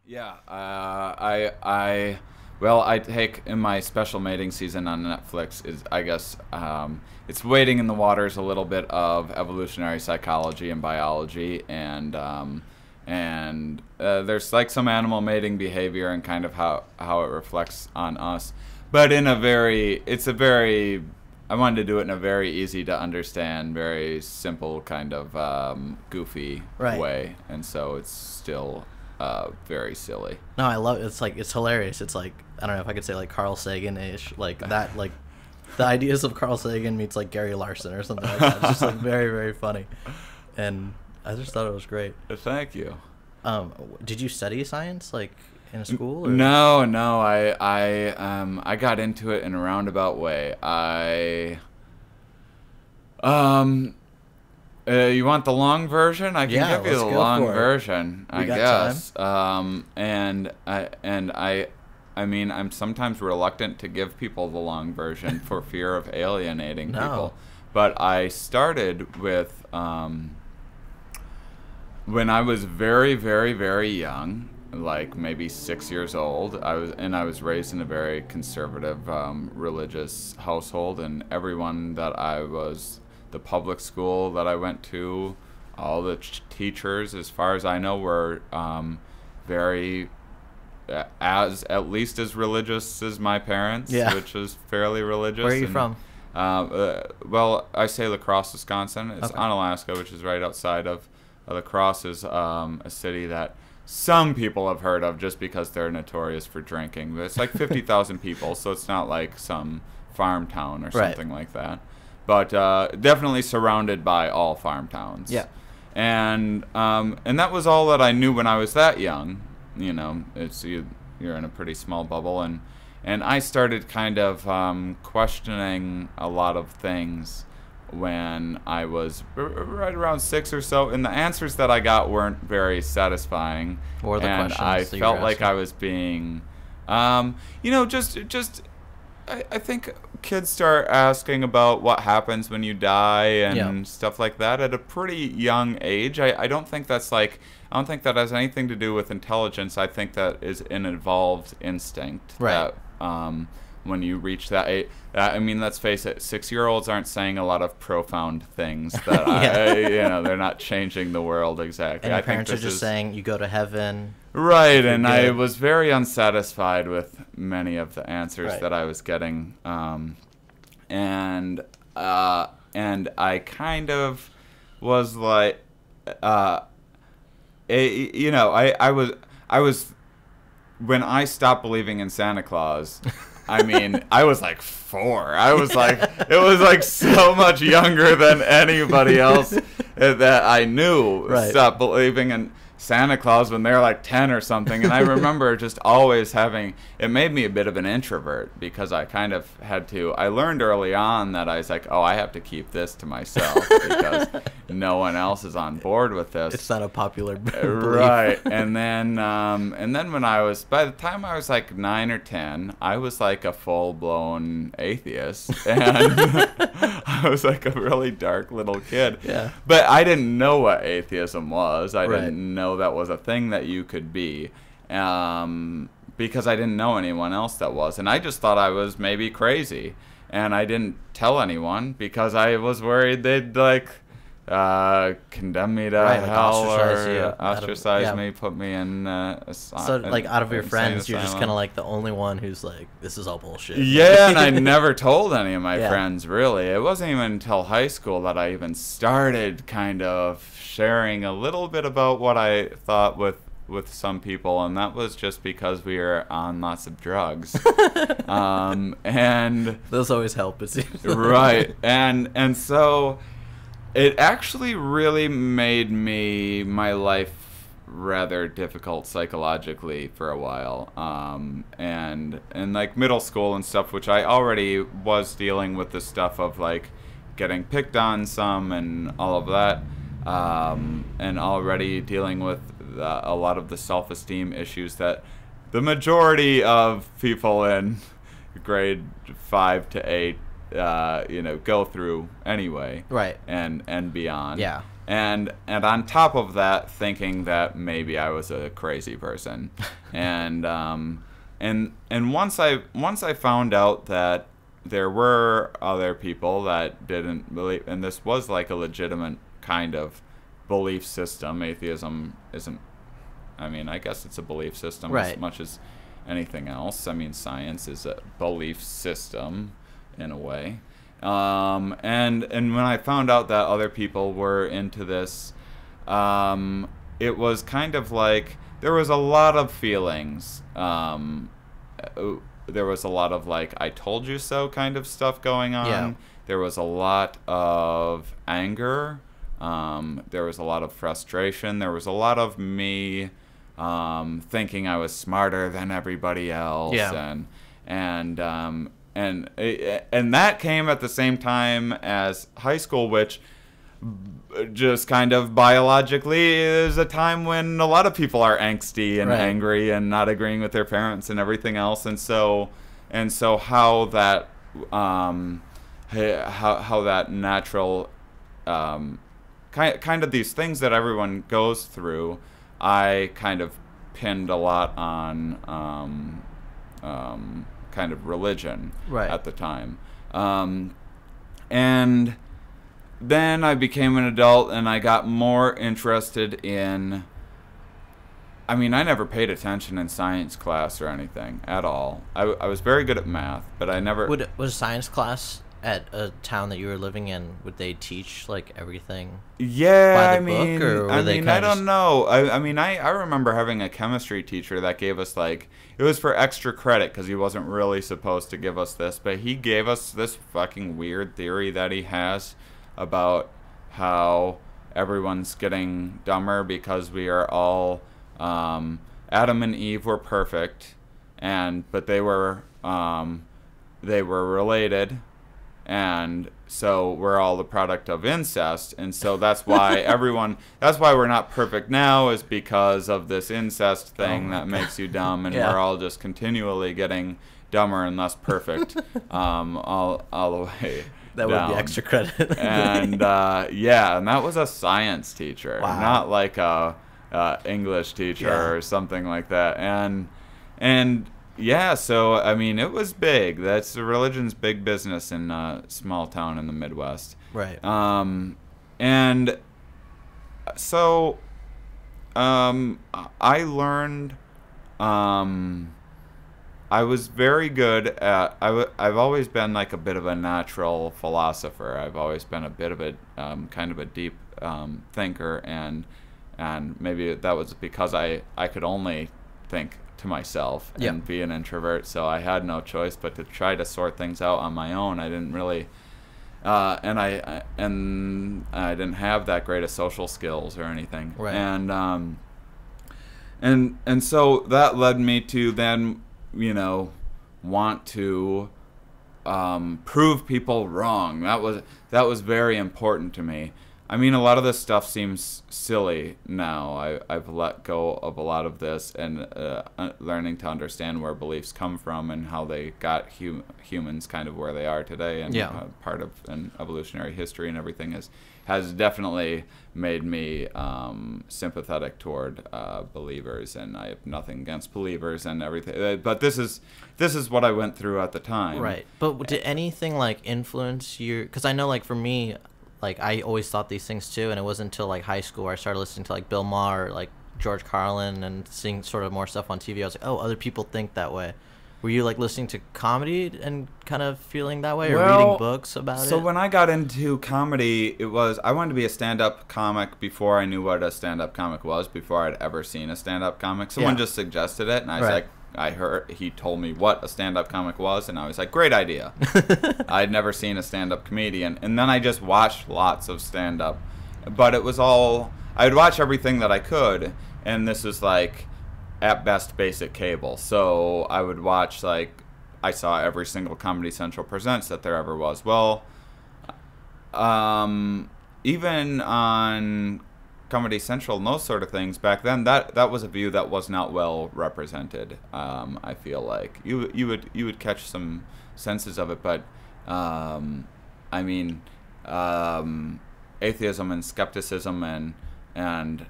Yeah, well, I take in my special mating season on Netflix is, I guess, it's wading in the waters a little bit of evolutionary psychology and biology, and there's like some animal mating behavior and kind of how it reflects on us, but in a very, I wanted to do it in a very easy to understand, very simple kind of goofy Right. way, and so it's still very silly. No, I love it. It's like it's hilarious. It's like I don't know if I could say like Carl Sagan-ish, like that, like the ideas of Carl Sagan meets like Gary Larson or something like that. It's just like very very funny, and I just thought it was great. Thank you. Did you study science like in a school? Or? No. I got into it in a roundabout way. You want the long version? I can Yeah, give you let's the go long for it. version, I We got guess. I mean, I'm sometimes reluctant to give people the long version for fear of alienating No. people. But I started with when I was very, very, very young, like maybe 6 years old. I was raised in a very conservative religious household, and everyone that the public school that I went to, all the teachers, as far as I know, were very, at least as religious as my parents, Yeah. which is fairly religious. Where are you from? Well, I say La Crosse, Wisconsin. It's Okay. on Alaska, which is right outside of La Crosse. Is a city that some people have heard of just because they're notorious for drinking. But it's like 50,000 people, so it's not like some farm town or Right. something like that. But definitely surrounded by all farm towns. Yeah. And that was all that I knew when I was that young. You know, you're in a pretty small bubble, and I started kind of questioning a lot of things when I was right around 6 or so, and the answers that I got weren't very satisfying. What were the and questions I that you felt were like asking? I was being, just I think kids start asking about what happens when you die and Yeah. stuff like that at a pretty young age. I don't think that's like, I don't think that has anything to do with intelligence. I think that is an evolved instinct. Right. That when you reach that age, I mean, let's face it, 6-year-olds aren't saying a lot of profound things that Yeah. they're not changing the world exactly. And your I think parents are this just is saying you go to heaven. right, and I good. was very unsatisfied with many of the answers Right. that I was getting, and I kind of was like, I was when I stopped believing in Santa Claus. I mean, I was like 4. I was like, it was like so much younger than anybody else that I knew Right. stopped believing in Santa Claus when they were like 10 or something. And I remember just always having, it made me a bit of an introvert because I kind of had to, I learned early on that I was like, oh, I have to keep this to myself because no one else is on board with this. It's not a popular belief. Right, and then when by the time I was like 9 or 10, I was like a full-blown atheist, and I was like a really dark little kid. Yeah. But I didn't know what atheism was. I Right. didn't know that was a thing that you could be, because I didn't know anyone else that was, and I just thought I was maybe crazy, and I didn't tell anyone because I was worried they'd like condemn me to Right, like hell ostracize or you out of- ostracize yeah. me, put me in So like out of your insane friends, you're just asylum. kind of like the only one who's like, this is all bullshit. Yeah, and I never told any of my Yeah. friends, really. It wasn't even until high school that I even started kind of sharing a little bit about what I thought with some people, and that was just because we were on lots of drugs. And Those always help. It seems. right, and so it actually really made my life rather difficult psychologically for a while, and like middle school and stuff, which I already was dealing with the stuff of like getting picked on some and all of that, and already dealing with a lot of the self-esteem issues that the majority of people in grade 5 to 8 go through anyway, Right. and beyond. Yeah. and on top of that, thinking that maybe I was a crazy person, and once I found out that there were other people that didn't believe, and this was like a legitimate kind of belief system. Atheism isn't. I mean, I guess it's a belief system Right. as much as anything else. I mean, science is a belief system in a way. And when I found out that other people were into this, it was kind of like there was a lot of feelings. There was a lot of like "I told you so" kind of stuff going on. Yeah. There was a lot of anger. There was a lot of frustration. There was a lot of me thinking I was smarter than everybody else. Yeah. And that came at the same time as high school, which just kind of biologically is a time when a lot of people are angsty and Right. angry and not agreeing with their parents and everything else. And so how that how that natural kind of these things that everyone goes through, I kind of pinned a lot on kind of religion Right. at the time. And then I became an adult and I got more interested in. I mean, I never paid attention in science class or anything at all. I was very good at math, but I never. Was science class at a town that you were living in? Would they teach like everything? Yeah, by the I mean, book, or were they I kinda don't just- know. I mean, I remember having a chemistry teacher that gave us like it was for extra credit because he wasn't really supposed to give us this, but he gave us this fucking weird theory that he has about how everyone's getting dumber because we are all Adam and Eve were perfect, but they were related. And so we're all the product of incest, and so that's why that's why we're not perfect now, is because of this incest thing that makes you dumb, and Yeah. we're all just continually getting dumber and less perfect all the way That would down. be extra credit. And yeah, and that was a science teacher, Wow. not like a English teacher Yeah. or something like that. And yeah, so I mean, it was big. That's religion's big business in a small town in the Midwest. Right. And so I learned. I was very good at. I've always been like a bit of a natural philosopher. I've always been a bit of a kind of a deep thinker, and maybe that was because I could only think to myself and Yeah. be an introvert, so I had no choice but to try to sort things out on my own. I didn't really, and I didn't have that great of social skills or anything, Right. and so that led me to then, want to prove people wrong. That was very important to me. I mean, a lot of this stuff seems silly now. I've let go of a lot of this and learning to understand where beliefs come from and how they got humans kind of where they are today, and Yeah. part of an evolutionary history and everything has definitely made me sympathetic toward believers, and I have nothing against believers and everything. But this is what I went through at the time. Right. But did anything like influence your? Because I know, like for me, like I always thought these things too, and it wasn't until like high school where I started listening to like Bill Maher, like George Carlin, and seeing sort of more stuff on TV. I was like, oh, other people think that way. Were you like listening to comedy and kind of feeling that way, or reading books about it? So when I got into comedy, I wanted to be a stand-up comic before I knew what a stand-up comic was, before I'd ever seen a stand-up comic. Someone Yeah. just suggested it, and I was Right. like, he told me what a stand-up comic was, and I was like, great idea. I'd never seen a stand-up comedian, and then I just watched lots of stand-up, but it was all, I'd watch everything that I could, and this is like, at best, basic cable. So I would watch, like, I saw every single Comedy Central Presents that there ever was. Well, even on Comedy Central and those sort of things back then, that was a view that was not well represented. I feel like you would catch some senses of it, but I mean, atheism and skepticism and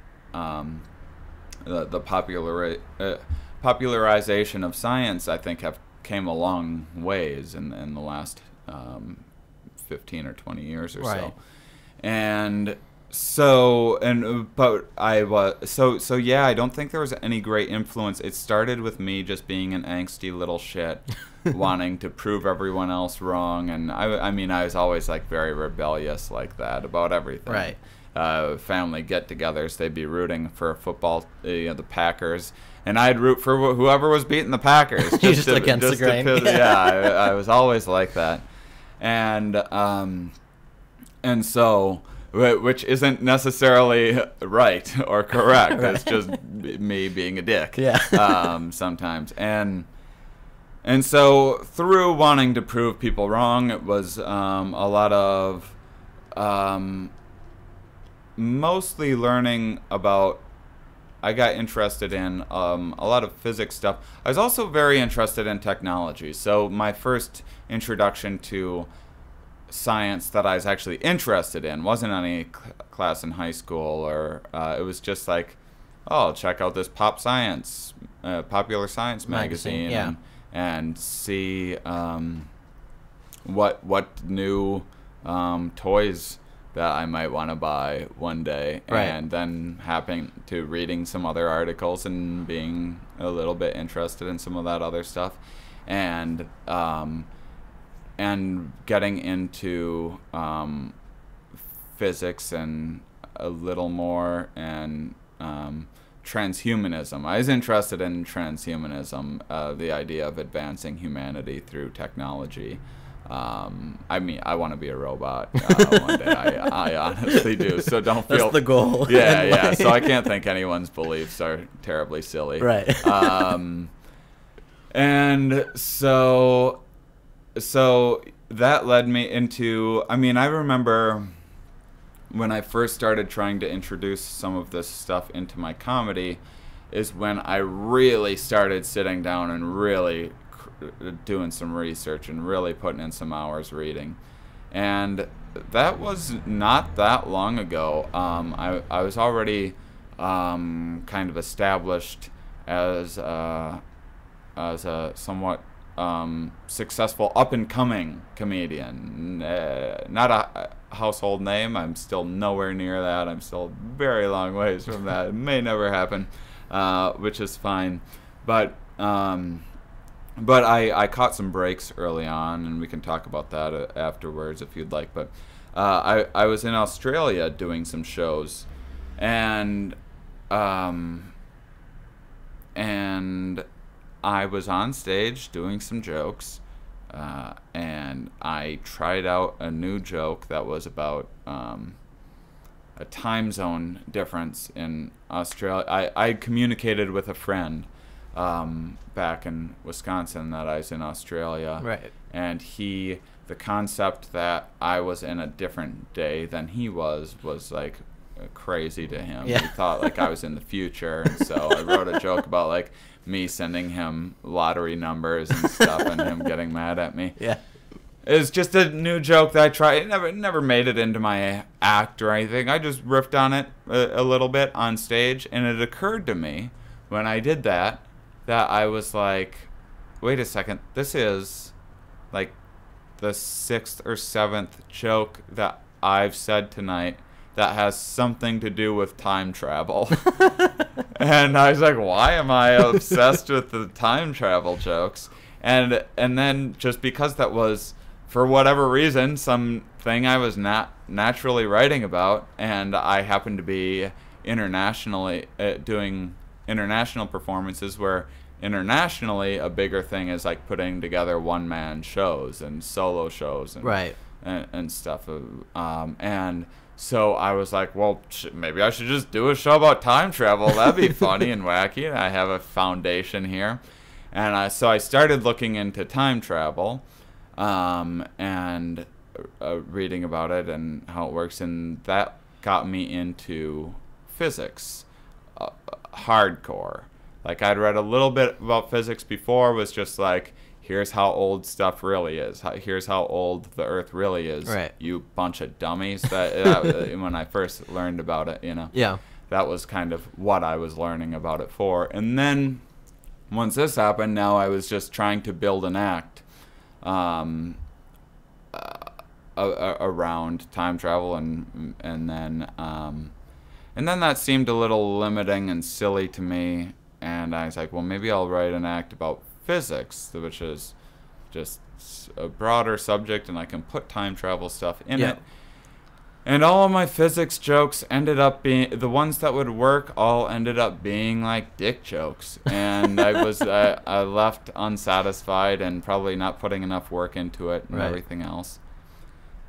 the popularization of science, I think, have came a long ways in the last 15 or 20 years or Right. so. And so, but I was, so yeah, I don't think there was any great influence. It started with me just being an angsty little shit, wanting to prove everyone else wrong. And I mean, I was always like very rebellious like that about everything. Right. Family get-togethers, they'd be rooting for football, the Packers, and I'd root for whoever was beating the Packers. Just against the grain. Yeah, I was always like that, and so, which isn't necessarily right or correct. Right. It's just me being a dick. Yeah. Sometimes, and so through wanting to prove people wrong, it was a lot of mostly learning about. I got interested in a lot of physics stuff. I was also very interested in technology. So my first introduction to science that I was actually interested in wasn't any class in high school, or it was just like, oh, check out this popular science magazine, yeah. and see what new toys that I might want to buy one day, Right. and then happening to reading some other articles and being a little bit interested in some of that other stuff, and getting into physics and a little more, and transhumanism. I was interested in transhumanism, the idea of advancing humanity through technology. I mean, I want to be a robot one day. I honestly do. So don't feel That's the goal. Yeah, yeah. So I can't think anyone's beliefs are terribly silly. Right. And so that led me into. I mean, I remember when I first started trying to introduce some of this stuff into my comedy, is when I really started sitting down and really doing some research and really putting in some hours reading. And that was not that long ago. I was already kind of established as a somewhat successful up-and-coming comedian. Not a household name. I'm still nowhere near that. I'm still a very long ways from that. It may never happen, which is fine. But I caught some breaks early on, and we can talk about that afterwards if you'd like. But I was in Australia doing some shows, and I was on stage doing some jokes, and I tried out a new joke that was about a time zone difference in Australia. I communicated with a friend back in Wisconsin that I was in Australia. Right. And the concept that I was in a different day than he was like crazy to him. Yeah. He thought like I was in the future, and so I wrote a joke about like me sending him lottery numbers and stuff and him getting mad at me. Yeah. It's just a new joke that I tried. It never made it into my act or anything. I just riffed on it a little bit on stage, and it occurred to me when I did that I was like, wait a second, this is like the 6th or 7th joke that I've said tonight that has something to do with time travel. And I was like, why am I obsessed with the time travel jokes? And then just because that was, for whatever reason, something I was not naturally writing about, and I happened to be internationally doing international performances, where internationally a bigger thing is like putting together one-man shows and solo shows and Right. and stuff, and so I was like, well, maybe I should just do a show about time travel. That'd be funny and wacky, and I have a foundation here. And so I started looking into time travel, and reading about it and how it works, and that got me into physics, hardcore. Like, I'd read a little bit about physics before, was just like, here's how old stuff really is. Here's how old the Earth really is. Right. You bunch of dummies. That when I first learned about it, Yeah. that was kind of what I was learning about it for. And then once this happened, now I was just trying to build an act around time travel, and then that seemed a little limiting and silly to me. And I was like, well, maybe I'll write an act about physics, which is just a broader subject, and I can put time travel stuff in it. And all of my physics jokes ended up being, the ones that would work all ended up being like dick jokes. And I left unsatisfied and probably not putting enough work into it and everything else.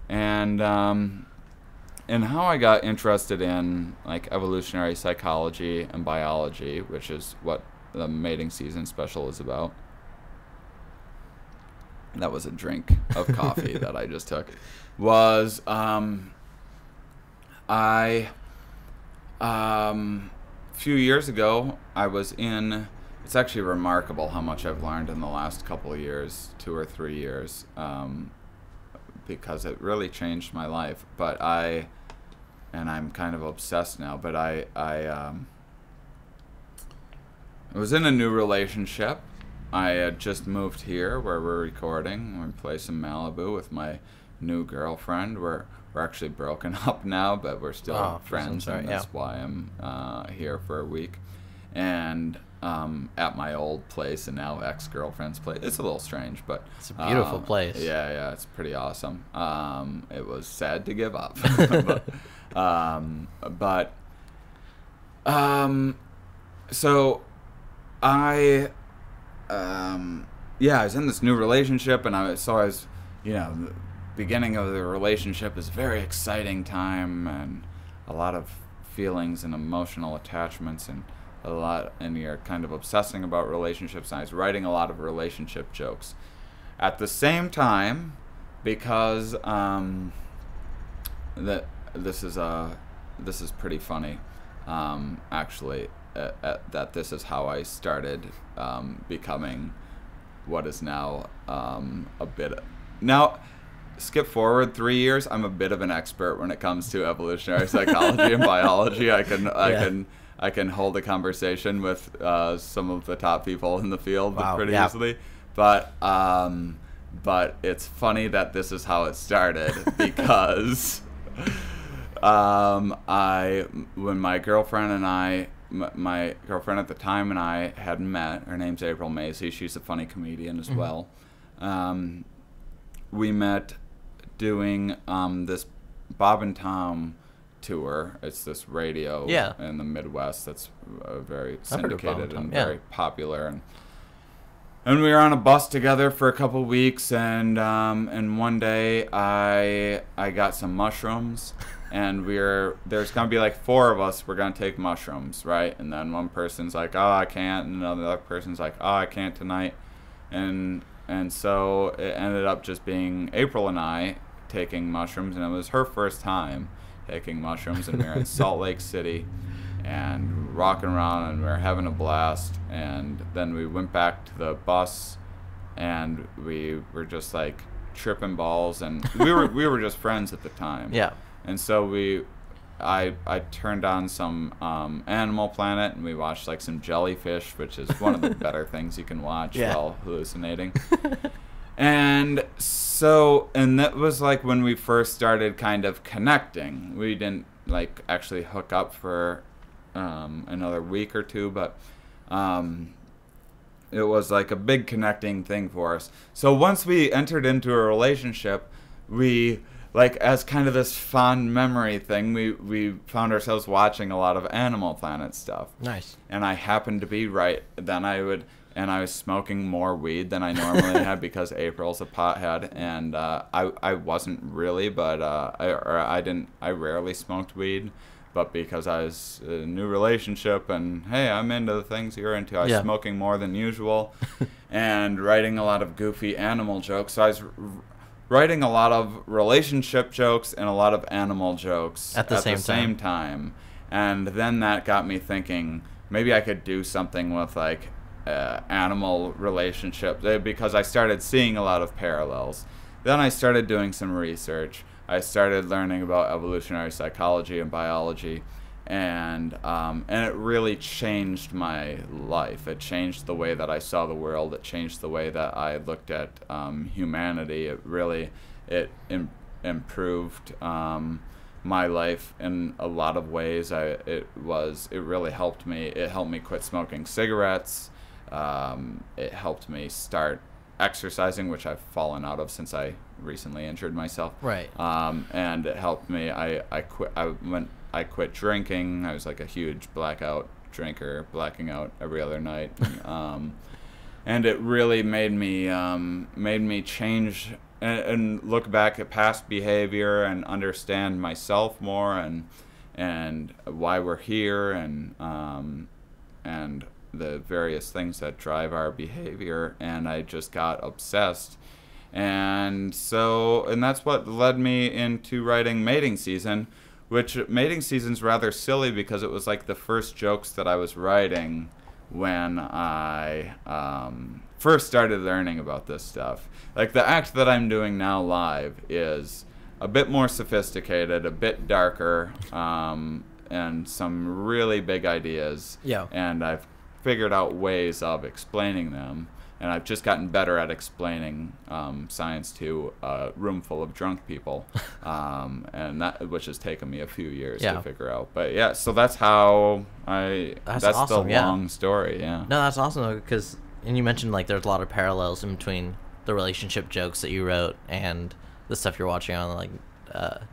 And how I got interested in like evolutionary psychology and biology, which is what the mating season special is about. That was a drink of coffee that I just took. Was a few years ago, I was in. It's actually remarkable how much I've learned in the last couple of years, 2 or 3 years, because it really changed my life. But I'm kind of obsessed now. But I was in a new relationship. I had just moved here where we're recording. We're in a place in Malibu with my new girlfriend. We're actually broken up now, but we're still friends, and that's why I'm here for a week. And at my old place and now ex-girlfriend's place. It's a little strange, but it's a beautiful place. Yeah, it's pretty awesome. It was sad to give up, so I was in this new relationship, and I was, the beginning of the relationship is a very exciting time, and a lot of feelings and emotional attachments, and you're kind of obsessing about relationships, and I was writing a lot of relationship jokes. At the same time, because this is pretty funny, actually, that this is how I started becoming what is now a bit. Now, skip forward 3 years, I'm a bit of an expert when it comes to evolutionary psychology and biology. I can hold a conversation with some of the top people in the field pretty easily. But it's funny that this is how it started, because when my girlfriend and I, my girlfriend at the time and I had met, her name's April Macy, she's a funny comedian as well. We met doing this Bob and Tom tour. It's this radio in the Midwest that's very syndicated and very popular. And we were on a bus together for a couple weeks, and one day I got some mushrooms, and there's gonna be like 4 of us. We're gonna take mushrooms, right? And then one person's like, "Oh, I can't," and another person's like, "Oh, I can't tonight," and so it ended up just being April and I taking mushrooms, and it was her first time taking mushrooms, and we were in Salt Lake City and rocking around, and we were having a blast. And then we went back to the bus, and we were just like tripping balls, and we were just friends at the time. Yeah. And so I turned on some Animal Planet, and we watched like some jellyfish, which is one of the better things you can watch while hallucinating. And that was like when we first started kind of connecting. We didn't like actually hook up for another week or 2, but it was like a big connecting thing for us. So once we entered into a relationship, we, like, as kind of this fond memory thing, we found ourselves watching a lot of Animal Planet stuff. Nice. And I happened to be right. Then I was smoking more weed than I normally had, because April's a pothead, and I wasn't really, but I rarely smoked weed, but because I was in a new relationship, and hey, I'm into the things you're into, I was smoking more than usual, and writing a lot of goofy animal jokes. So I was writing a lot of relationship jokes and a lot of animal jokes at the same time. And then that got me thinking, maybe I could do something with like animal relationship, because I started seeing a lot of parallels. Then I started doing some research. I started learning about evolutionary psychology and biology, and it really changed my life. It changed the way that I saw the world. It changed the way that I looked at humanity. It improved my life in a lot of ways. It really helped me. It helped me quit smoking cigarettes. It helped me start exercising, which I've fallen out of since I recently injured myself. Right. And it helped me. I quit drinking. I was like a huge blackout drinker, blacking out every other night. And it really made me change and look back at past behavior and understand myself more, and why we're here, and the various things that drive our behavior. And I just got obsessed. And that's what led me into writing Mating Season, which Mating Season's rather silly because it was like the first jokes that I was writing when I first started learning about this stuff. Like, the act that I'm doing now live is a bit more sophisticated, a bit darker, and some really big ideas. Yeah. And I've figured out ways of explaining them. And I've just gotten better at explaining science to a room full of drunk people, which has taken me a few years to figure out. But yeah, so that's how that's awesome, the long story. Yeah. No, that's awesome, because, and you mentioned like there's a lot of parallels in between the relationship jokes that you wrote and the stuff you're watching on like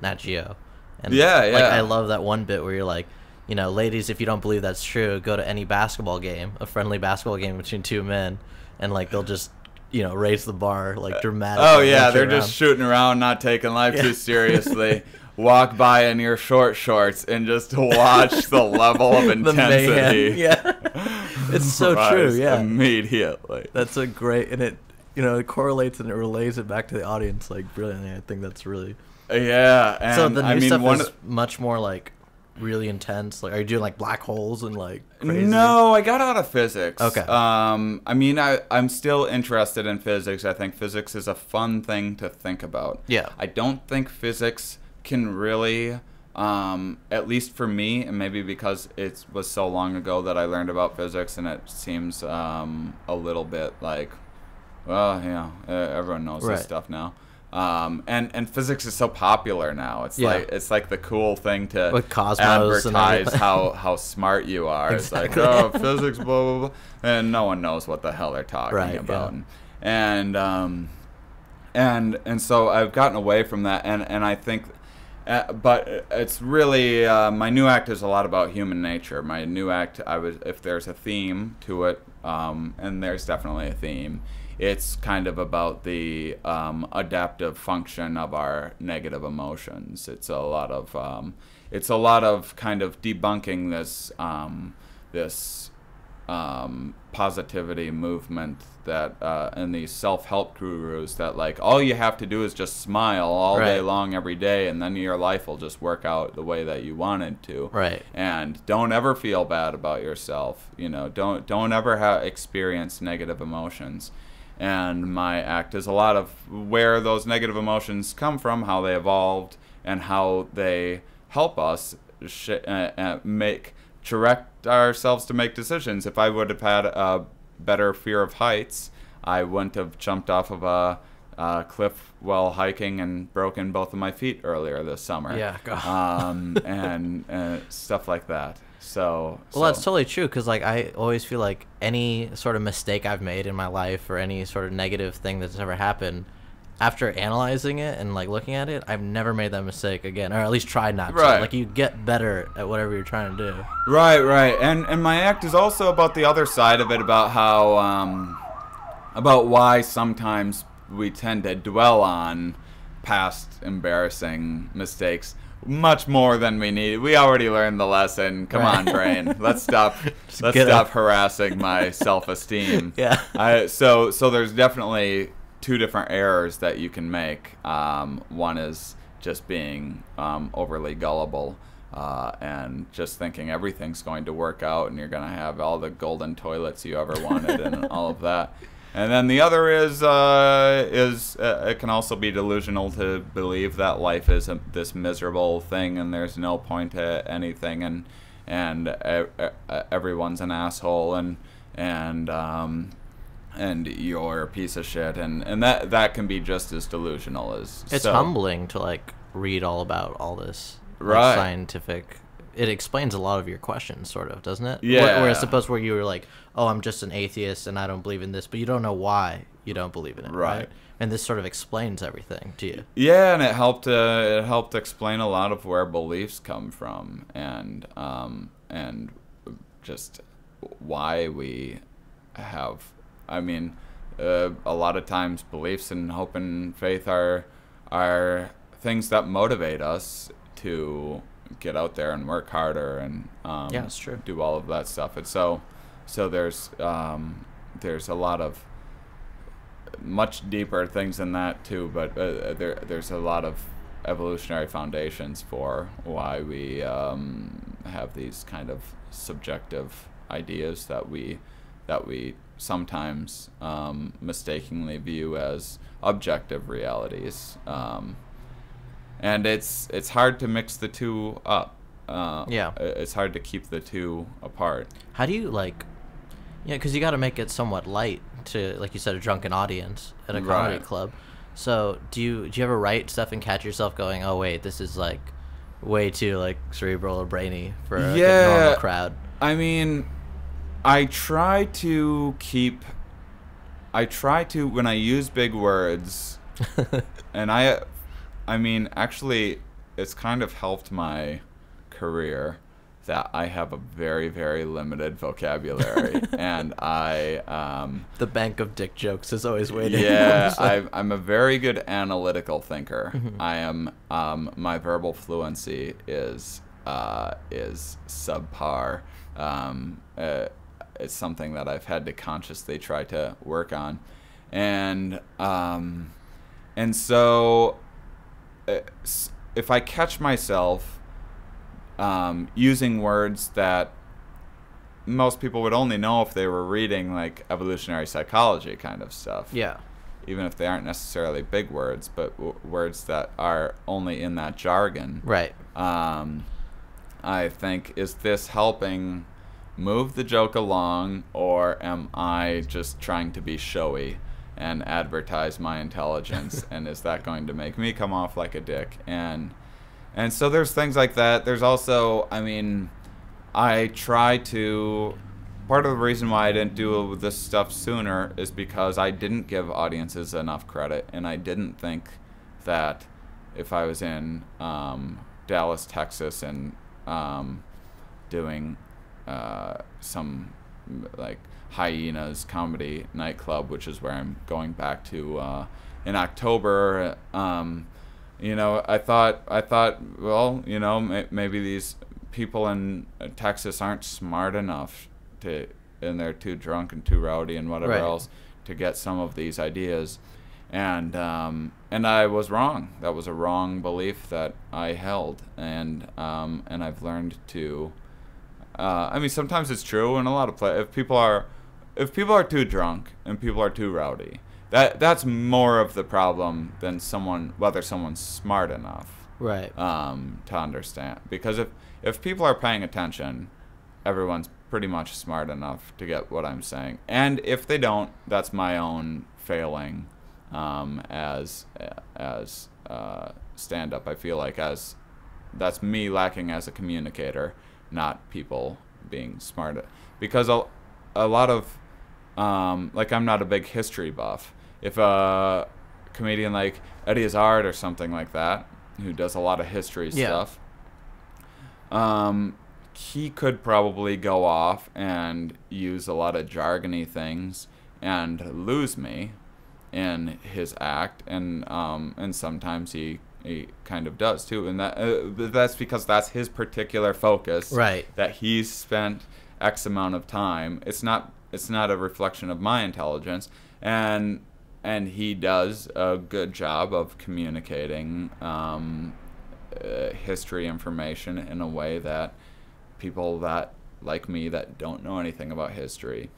Nat Geo. And like, I love that one bit where you're like, you know, ladies, if you don't believe that's true, go to any basketball game, a friendly basketball game between two men. And like they'll just, you know, raise the bar like dramatically. Oh yeah, they're just shooting around, not taking life too seriously. Walk by in your short shorts and just watch the level of intensity. It's so true. Yeah, immediately. That's a great, and it, you know, it correlates and it relays it back to the audience like brilliantly. I think that's really And so the new stuff is much more like really intense. Like, are you doing like black holes and like crazy? No, I got out of physics. Okay. I mean, I'm still interested in physics. I think physics is a fun thing to think about. Yeah. I don't think physics can really, at least for me, and maybe because it was so long ago that I learned about physics, and it seems a little bit like, well, you know, everyone knows this stuff now. And physics is so popular now. It's like the cool thing to with Cosmos advertise how smart you are. Exactly. It's like, oh, physics, blah, blah, blah, and no one knows what the hell they're talking about. Yeah. And so I've gotten away from that, and I think, but it's really my new act is a lot about human nature. My new act, if there's a theme to it, and there's definitely a theme. It's kind of about the adaptive function of our negative emotions. It's a lot of kind of debunking this positivity movement that and these self-help gurus that like all you have to do is just smile all day long every day, and then your life will just work out the way that you want it to. Right. And don't ever feel bad about yourself. You know, don't ever experience negative emotions. And my act is a lot of where those negative emotions come from, how they evolved, and how they help us direct ourselves to make decisions. If I would have had a better fear of heights, I wouldn't have jumped off of a cliff while hiking and broken both of my feet earlier this summer. Yeah, God. And stuff like that. So that's totally true, because like I always feel like any sort of mistake I've made in my life or any sort of negative thing that's ever happened, after analyzing it and like looking at it, I've never made that mistake again, or at least tried not to. Like, you get better at whatever you're trying to do. Right. And my act is also about the other side of it, about how about why sometimes we tend to dwell on past embarrassing mistakes much more than we need. We already learned the lesson. Come on, brain. Let's stop harassing my self-esteem. Yeah. So there's definitely two different errors that you can make. One is just being overly gullible, and just thinking everything's going to work out and you're going to have all the golden toilets you ever wanted and all of that. And then the other is it can also be delusional to believe that life is this miserable thing and there's no point to anything, and everyone's an asshole, and you're a piece of shit, and that can be just as delusional as. It's humbling to like read all about all this right scientific. It explains a lot of your questions, sort of, doesn't it? Yeah. Whereas suppose where you were like, oh, I'm just an atheist and I don't believe in this, but you don't know why you don't believe in it, right? And this sort of explains everything to you. Yeah, and it helped explain a lot of where beliefs come from, and just why we have. I mean, a lot of times beliefs and hope and faith are things that motivate us to get out there and work harder and yeah, it's true. do all of that stuff. And so there's a lot of much deeper things than that too, but there's a lot of evolutionary foundations for why we have these kind of subjective ideas that we sometimes mistakenly view as objective realities. And it's hard to mix the two up. Yeah. It's hard to keep the two apart. How do you, like... Yeah, because you got to make it somewhat light to, like you said, a drunken audience at a comedy club. So do you ever write stuff and catch yourself going, oh, wait, this is, like, way too, like, cerebral or brainy for a normal crowd? I mean, I try to, when I use big words, and I mean, actually, it's kind of helped my career that I have a very, very limited vocabulary, and the bank of dick jokes is always waiting. Yeah, I'm a very good analytical thinker. I am. My verbal fluency is subpar. It's something that I've had to consciously try to work on, and so. If I catch myself using words that most people would only know if they were reading like evolutionary psychology kind of stuff, yeah, even if they aren't necessarily big words, but words that are only in that jargon, right? I think, is this helping move the joke along, or am I just trying to be showy and advertise my intelligence, and is that going to make me come off like a dick? And so there's things like that. There's also, I mean, I try to, part of the reason why I didn't do this stuff sooner is because I didn't give audiences enough credit, and I didn't think that if I was in Dallas, Texas, and doing some like Hyenas comedy nightclub, which is where I'm going back to in October. You know, I thought, well, you know, maybe these people in Texas aren't smart enough to, and they're too drunk and too rowdy and whatever else to get some of these ideas. And I was wrong. That was a wrong belief that I held, and I've learned to. I mean, sometimes it's true in a lot of places. If people are too drunk and people are too rowdy, that's more of the problem than whether someone's smart enough, right? To understand. Because if people are paying attention, everyone's pretty much smart enough to get what I'm saying. And if they don't, that's my own failing as stand-up. I feel like that's me lacking as a communicator, not people being smart. Because a lot of like, I'm not a big history buff. If a comedian like Eddie Izzard or something like that, who does a lot of history stuff, he could probably go off and use a lot of jargony things and lose me in his act, and sometimes he kind of does too, and that's because that's his particular focus, right? That he's spent X amount of time. It's not a reflection of my intelligence, and he does a good job of communicating history information in a way that people that like me that don't know anything about history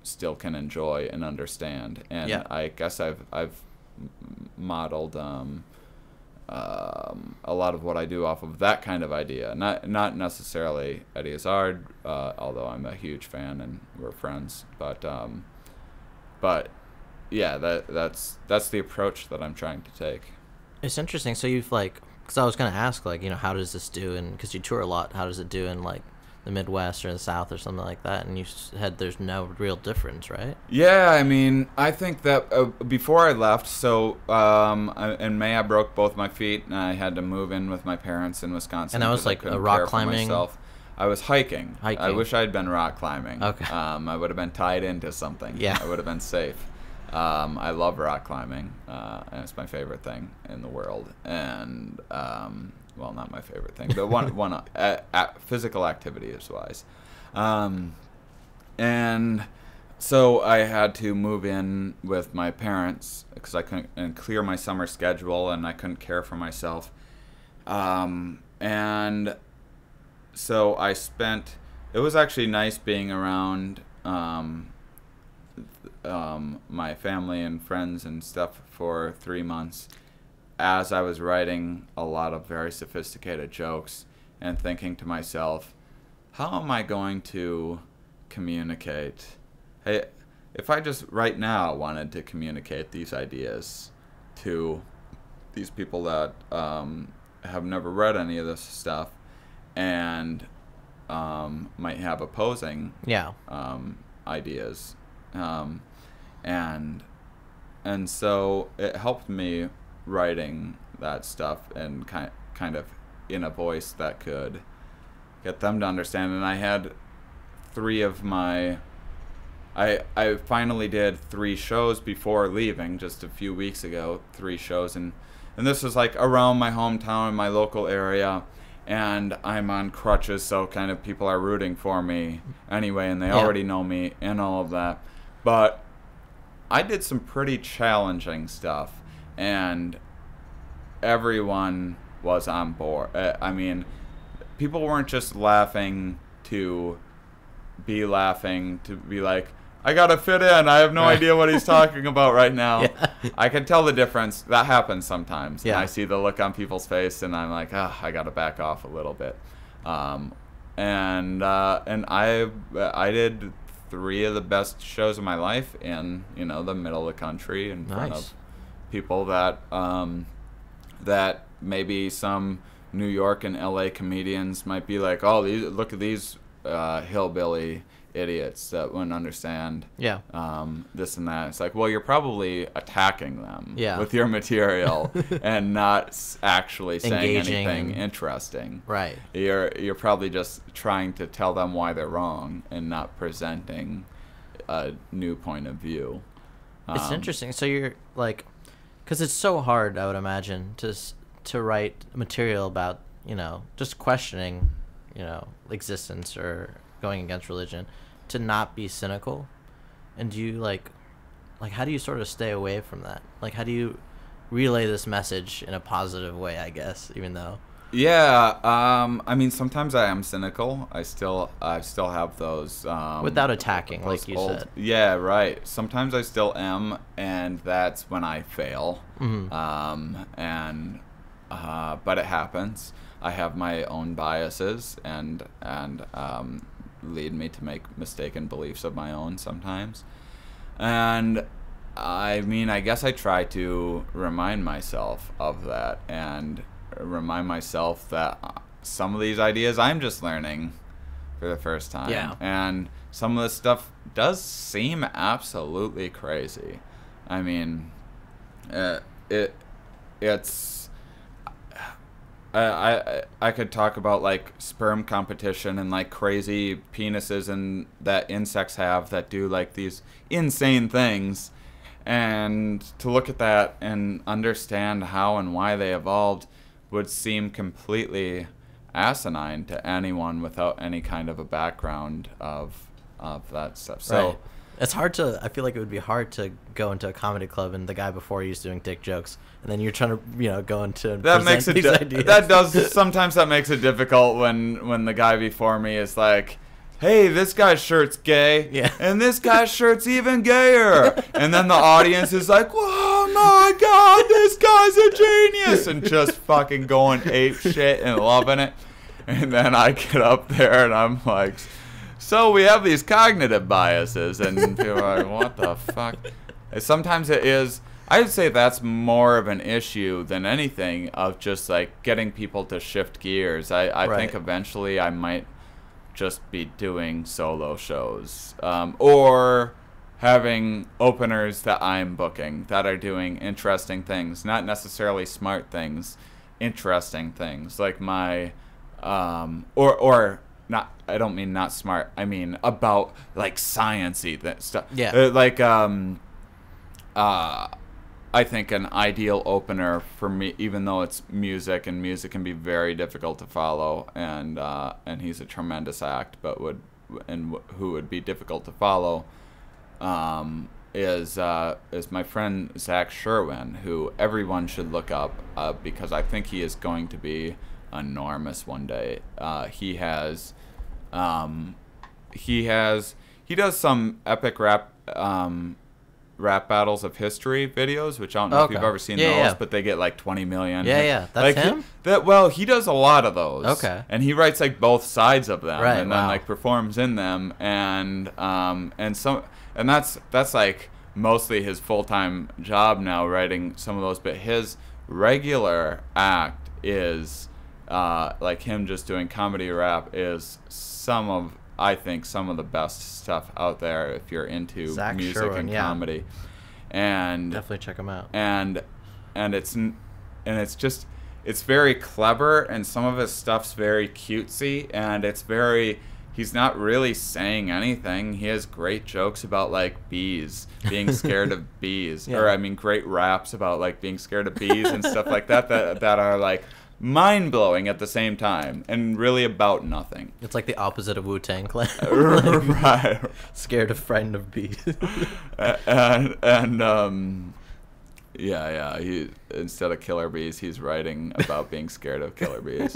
still can enjoy and understand. And Yeah. I guess I've modeled a lot of what I do off of that kind of idea. Not necessarily Eddie Izzard, although I'm a huge fan and we're friends. But yeah, that's the approach that I'm trying to take. It's interesting. So you've like, because I was gonna ask like, how does this do? And because you tour a lot, how does it do in like the Midwest or the South or something like that? And you said there's no real difference, right? Yeah, I mean, I think that before I left, so in May I broke both my feet and I had to move in with my parents in Wisconsin. And that was 'cause I like couldn't a rock care for climbing? myself. I was hiking. Hiking. I wish I'd been rock climbing. Okay. I would have been tied into something. Yeah. I would have been safe. I love rock climbing, and it's my favorite thing in the world. And well, not my favorite thing, but one physical activity is wise. And so I had to move in with my parents because I couldn't and clear my summer schedule, and I couldn't care for myself. And so I spent. It was actually nice being around my family and friends and stuff for 3 months, as I was writing a lot of very sophisticated jokes and thinking to myself, how am I going to communicate? Hey, if I just right now wanted to communicate these ideas to these people that have never read any of this stuff and might have opposing ideas, and so it helped me writing that stuff and kind of in a voice that could get them to understand. And I had I finally did 3 shows before leaving just a few weeks ago, 3 shows, and this was like around my hometown in my local area, and I'm on crutches, so kind of people are rooting for me anyway, and they already know me and all of that. But I did some pretty challenging stuff, and everyone was on board. I mean, people weren't just laughing to be like, I gotta fit in. I have no idea what he's talking about right now. Yeah. I can tell the difference. That happens sometimes. Yeah. And I see the look on people's face, and I'm like, I gotta back off a little bit. And I did 3 of the best shows of my life in the middle of the country in front of people that that maybe some New York and LA comedians might be like, oh, look at these hillbilly idiots that wouldn't understand this and that. It's like, well, you're probably attacking them with your material and not actually saying anything interesting. Right. You're probably just trying to tell them why they're wrong and not presenting a new point of view. It's interesting. So you're like, because it's so hard, I would imagine, to write material about just questioning existence or going against religion, to not be cynical. And do you like how do you sort of stay away from that? Like, how do you relay this message in a positive way, I guess, even though I mean, sometimes I am cynical. I still have those without attacking, like you said. Yeah, right. Sometimes I still am, and that's when I fail. But it happens. I have my own biases and lead me to make mistaken beliefs of my own sometimes. And I mean, I guess I try to remind myself of that and remind myself that some of these ideas I'm just learning for the first time. Yeah. And some of this stuff does seem absolutely crazy. I mean, it's I could talk about like sperm competition and like crazy penises and that insects have that do like these insane things, and to look at that and understand how and why they evolved would seem completely asinine to anyone without any kind of a background of that stuff. So right. It's hard to. I feel like it would be hard to go into a comedy club and the guy before you is doing dick jokes, and then you're trying to go into and that makes present it these ideas. that does sometimes that makes it difficult when the guy before me is like, hey, this guy's shirt's gay, Yeah. and this guy's shirt's even gayer, and then the audience is like, whoa, my God, this guy's a genius, and just fucking going ape shit and loving it, and then I get up there and I'm like, so we have these cognitive biases, and people are like, what the fuck? Sometimes it is. I would say that's more of an issue than anything of just like getting people to shift gears. I Right. think eventually I might just be doing solo shows, or having openers that I'm booking that are doing interesting things, not necessarily smart things, interesting things like my or not. I don't mean not smart. I mean about like sciencey stuff. Yeah. I think an ideal opener for me, even though it's music and music can be very difficult to follow, and he's a tremendous act, but who would be difficult to follow, is my friend Zach Sherwin, who everyone should look up because I think he is going to be enormous one day. He does some epic rap battles of history videos, which I don't know if you've ever seen those, but they get like 20 million. Yeah, that's him? He does a lot of those. Okay. And he writes like both sides of them, right, and then like performs in them, and that's like mostly his full-time job now, writing some of those, but his regular act is like him just doing comedy rap is I think some of the best stuff out there if you're into Zach music Sherwin, and comedy. And definitely check him out. And it's just it's very clever, and some of his stuff's very cutesy, and he's not really saying anything. He has great jokes about like bees, being scared of bees, Yeah. or I mean great raps about like being scared of bees and stuff like that are like mind-blowing at the same time and really about nothing. It's like the opposite of Wu-Tang Clan. Right. Scared of, frightened of bees. Yeah, he, instead of killer bees, he's writing about being scared of killer bees.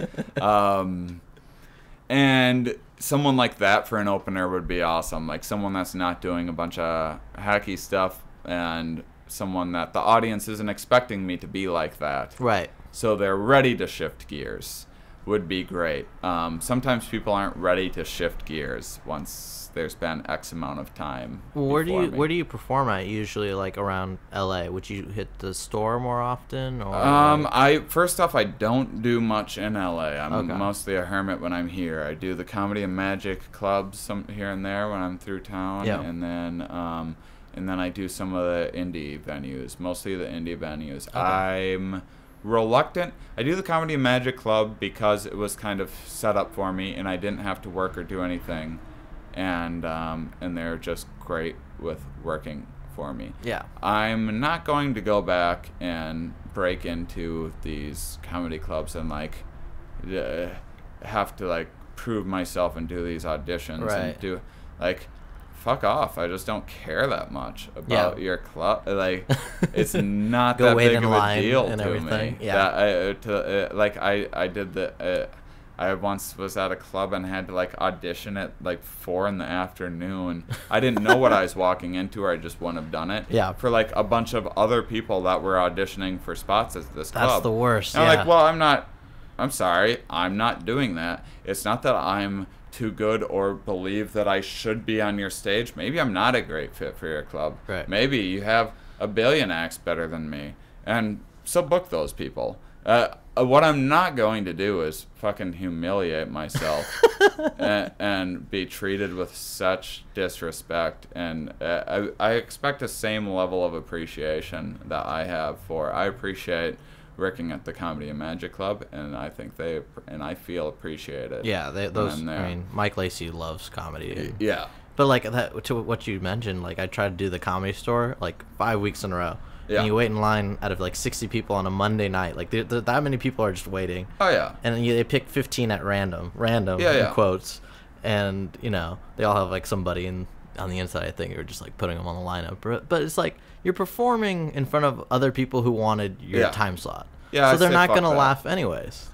And someone like that for an opener would be awesome. Like someone that's not doing a bunch of hacky stuff, and someone that the audience isn't expecting me to be like that. Right. So they're ready to shift gears would be great. Sometimes people aren't ready to shift gears once there's been X amount of time. Well, where do you perform at usually, like around LA? Would you hit the store more often, or First off, I don't do much in LA. I'm Okay. mostly a hermit when I'm here. I do the Comedy and Magic clubs some here and there when I'm through town, Yeah. and then I do some of the indie venues, mostly the indie venues. Okay. I'm reluctant. I do the Comedy and Magic Club because it was kind of set up for me, and I didn't have to work or do anything, and they're just great with working for me. Yeah. I'm not going to go back and break into these comedy clubs and like have to like prove myself and do these auditions Right. and do like fuck off. I just don't care that much about your club. Like, it's not Go that wait big in of a line deal and to everything. me. Yeah. I did the. I once was at a club and had to like audition at like 4 p.m. I didn't know what I was walking into, or I just wouldn't have done it. Yeah. For like a bunch of other people that were auditioning for spots at this club. That's the worst. And yeah. I'm like, well, I'm sorry, I'm not doing that. It's not that I'm too good or believe that I should be on your stage. Maybe I'm not a great fit for your club. Right. Maybe you have a billion acts better than me, and so book those people. What I'm not going to do is fucking humiliate myself and be treated with such disrespect. And I expect the same level of appreciation that I have I appreciate working at the Comedy and Magic Club, and I think I feel appreciated. Yeah, I mean, Mike Lacey loves comedy. Yeah. But like that, to what you mentioned, like I tried to do the Comedy Store like 5 weeks in a row. Yeah. And you wait in line out of like 60 people on a Monday night. Like that many people are just waiting. Oh yeah. And then they pick 15 at random Yeah, in yeah. quotes, and they all have like somebody in on the inside, I think you were just like putting them on the lineup. But it's like you're performing in front of other people who wanted your time slot. Yeah, so I'd they're say not fuck gonna that. laugh anyways.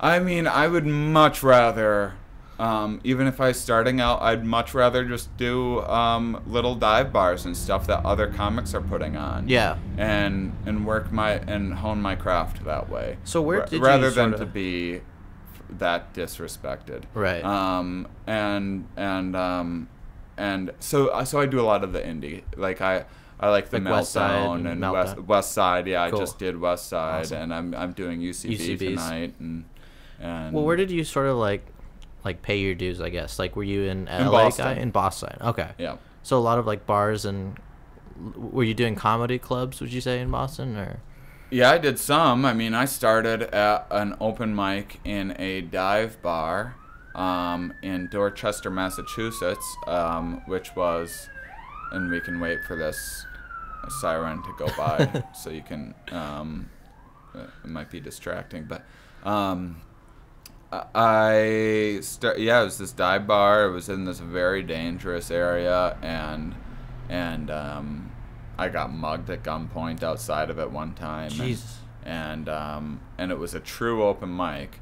I mean, I would much rather, even if I was starting out, I'd much rather just do little dive bars and stuff that other comics are putting on. Yeah. And hone my craft that way. So where did you rather than sorta- to be that disrespected. Right. And so I do a lot of the indie. Like I like the Like West Side Meltdown and Meltdown. West Side. Yeah, Cool. I just did West Side, Awesome. and I'm doing UCB UCBs. tonight. And Well, where did you sort of like pay your dues? I guess like were you in LA Boston. guy in Boston? Okay. Yeah. So a lot of like bars and were you doing comedy clubs? Would you say in Boston or? Yeah, I did some. I mean, I started at an open mic in a dive bar in Dorchester, Massachusetts, which was, and we can wait for this siren to go by so you can, it might be distracting, but it was this dive bar. It was in this very dangerous area, and I got mugged at gunpoint outside of it one time. Jesus. And it was a true open mic.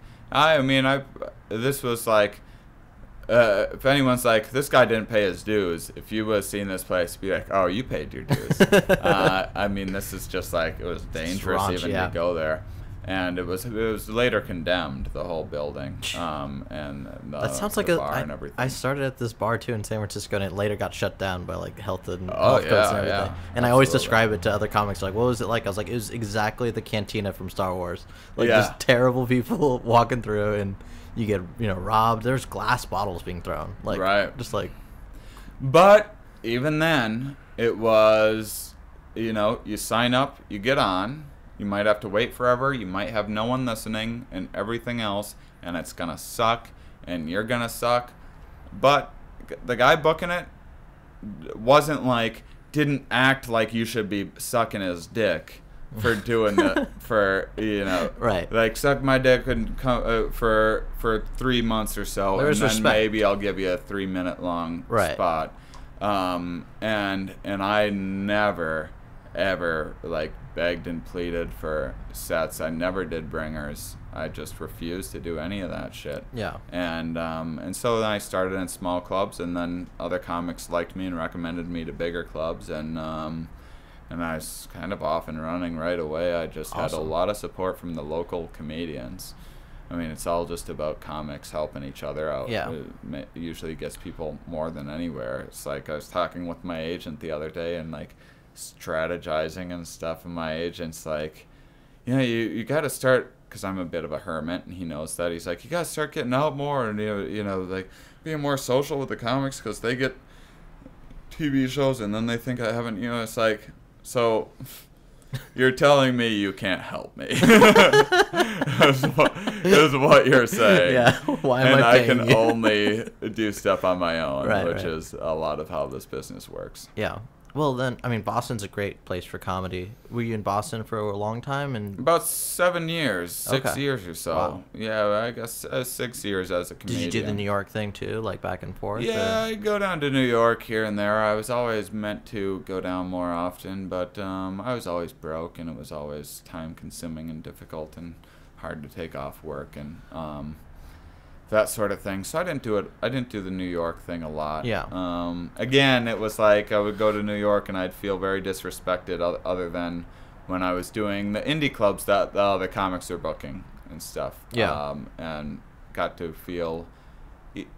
This was like, if anyone's like, this guy didn't pay his dues, if you would have seen this place, be like, oh, you paid your dues. This is just like, it was dangerous raunch, even yeah. to go there. And it was later condemned, the whole building, and That sounds like the bar and everything. I started at this bar too in San Francisco, and it later got shut down by like health codes and yeah, everything. yeah, And I always absolutely. describe it to other comics like, "What was it like?" I was like, "It was exactly the cantina from Star Wars. Like Yeah. just terrible people walking through, and you get robbed. There's glass bottles being thrown. Like Right. just like But even then, it was, you sign up, you get on. You might have to wait forever. You might have no one listening and everything else, and it's going to suck, and you're going to suck. But the guy booking it didn't act like you should be sucking his dick for doing Right. like suck my dick and come for 3 months or so, There and is then respect. maybe I'll give you a 3-minute long Right. spot. And I never ever begged and pleaded for sets. I never did bringers. I just refused to do any of that shit. yeah. And so then I started in small clubs, and then other comics liked me and recommended me to bigger clubs, and I was kind of off and running right away. I just had a Awesome. lot of support from the local comedians. I mean, it's all just about comics helping each other out. Yeah. It usually gets people more than anywhere. It's like I was talking with my agent the other day and strategizing and stuff, and my agent's like, you got to start, because I'm a bit of a hermit, and he knows that. He's like, you got to start getting out more and being more social with the comics, because they get TV shows and then they think I haven't. It's like, so you're telling me you can't help me is what you're saying. Yeah. Why am and I I paying can you? only do stuff on my own, Right, which right. is a lot of how this business works. Yeah. Well, then, I mean, Boston's a great place for comedy. Were you in Boston for a long time? And About 7 years, 6 Okay. years or so. Wow. Yeah, I guess 6 years as a did comedian. you do the New York thing too, like back and forth? Yeah, or- I go down to New York here and there. I was always meant to go down more often, but I was always broke, and it was always time-consuming and difficult and hard to take off work and that sort of thing. So I didn't do it. I didn't do the New York thing a lot. Yeah. Again, it was like I would go to New York and I'd feel very disrespected, other than when I was doing the indie clubs that the other comics were booking and stuff. Yeah. And got to feel,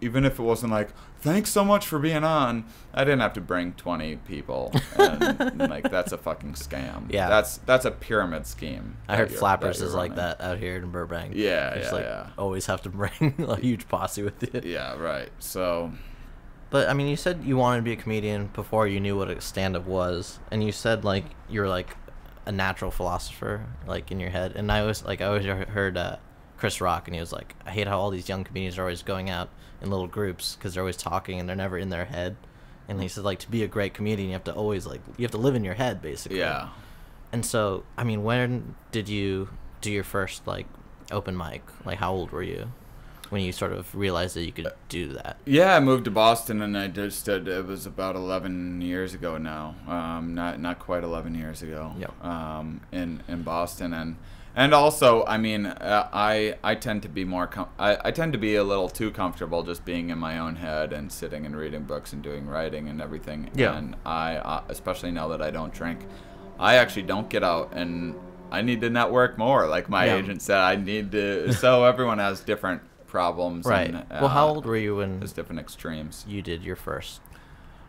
even if it wasn't like, thanks so much for being on, I didn't have to bring 20 people. And that's a fucking scam. Yeah. That's a pyramid scheme. I heard Flappers that is you're like running. that out here in Burbank. Yeah, Just, yeah. Always have to bring a huge posse with you. Yeah, right. So, But I mean, you said you wanted to be a comedian before you knew what a stand-up was, and you said you're a natural philosopher, in your head. And I always heard Chris Rock, and he was like, I hate how all these young comedians are always going out in little groups because they're always talking and they're never in their head. And he said to be a great comedian, you have to always you have to live in your head basically. yeah. And so, I mean, when did you do your first open mic? How old were you? when you sort of realized that you could do that? Yeah, I moved to Boston, and I just did. It was about 11 years ago now. Not quite 11 years ago. Yep. In Boston, and also, I mean, I tend to be I tend to be a little too comfortable just being in my own head and sitting and reading books and doing writing and everything. Yeah. And I especially now that I don't drink, I actually don't get out, and I need to network more. Like my agent said, I need to. So everyone has different problems. Right. And, well, how old were you when there's different extremes. you did your first?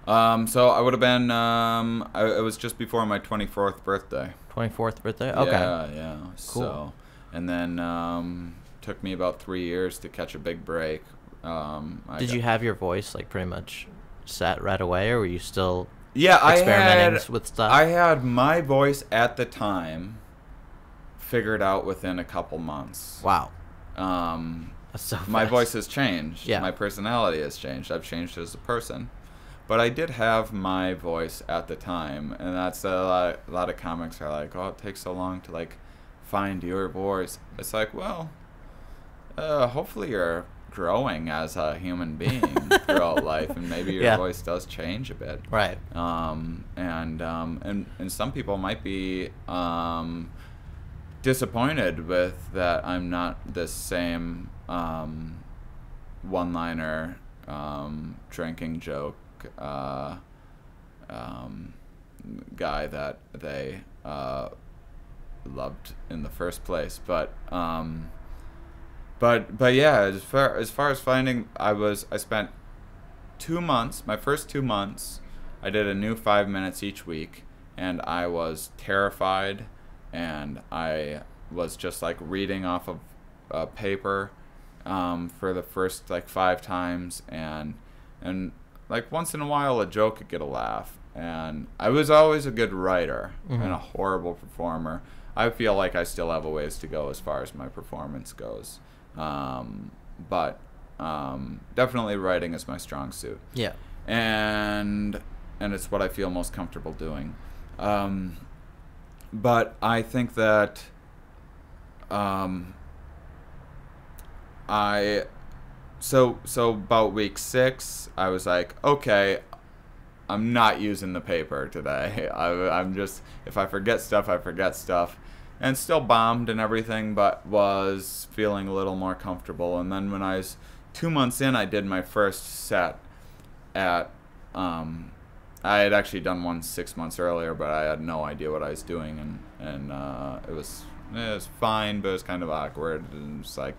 So I would have been. It was just before my 24th birthday. 24th birthday? Okay. Yeah. Cool. So, and then took me about 3 years to catch a big break. Did you have your voice like pretty much set right away, or were you still Yeah, experimenting with stuff? I had my voice at the time figured out within a couple months. Wow. That's so My fast. voice has changed. Yeah. My personality has changed. I've changed as a person. But I did have my voice at the time, and that's a lot of comics are like, oh, it takes so long to like find your voice. It's like, well, hopefully you're growing as a human being throughout life, and maybe your voice does change a bit. Right. And some people might be disappointed with that I'm not this same one-liner drinking joke guy that they loved in the first place, but yeah, as far as finding, I spent 2 months, my first 2 months, I did a new 5 minutes each week, and I was terrified, and I was just like reading off of a paper for the first like 5 times, and like once in a while a joke could get a laugh, and I was always a good writer and a horrible performer. I feel like I still have a ways to go as far as my performance goes, but definitely writing is my strong suit. Yeah. And it's what I feel most comfortable doing. But I think that So about week 6, I was like, okay, I'm not using the paper today. I'm just, if I forget stuff, I forget stuff. And still bombed and everything, but was feeling a little more comfortable. And then when I was 2 months in, I did my first set at, I had actually done one 6 months earlier, but I had no idea what I was doing. And it was fine, but it was kind of awkward. And it was like,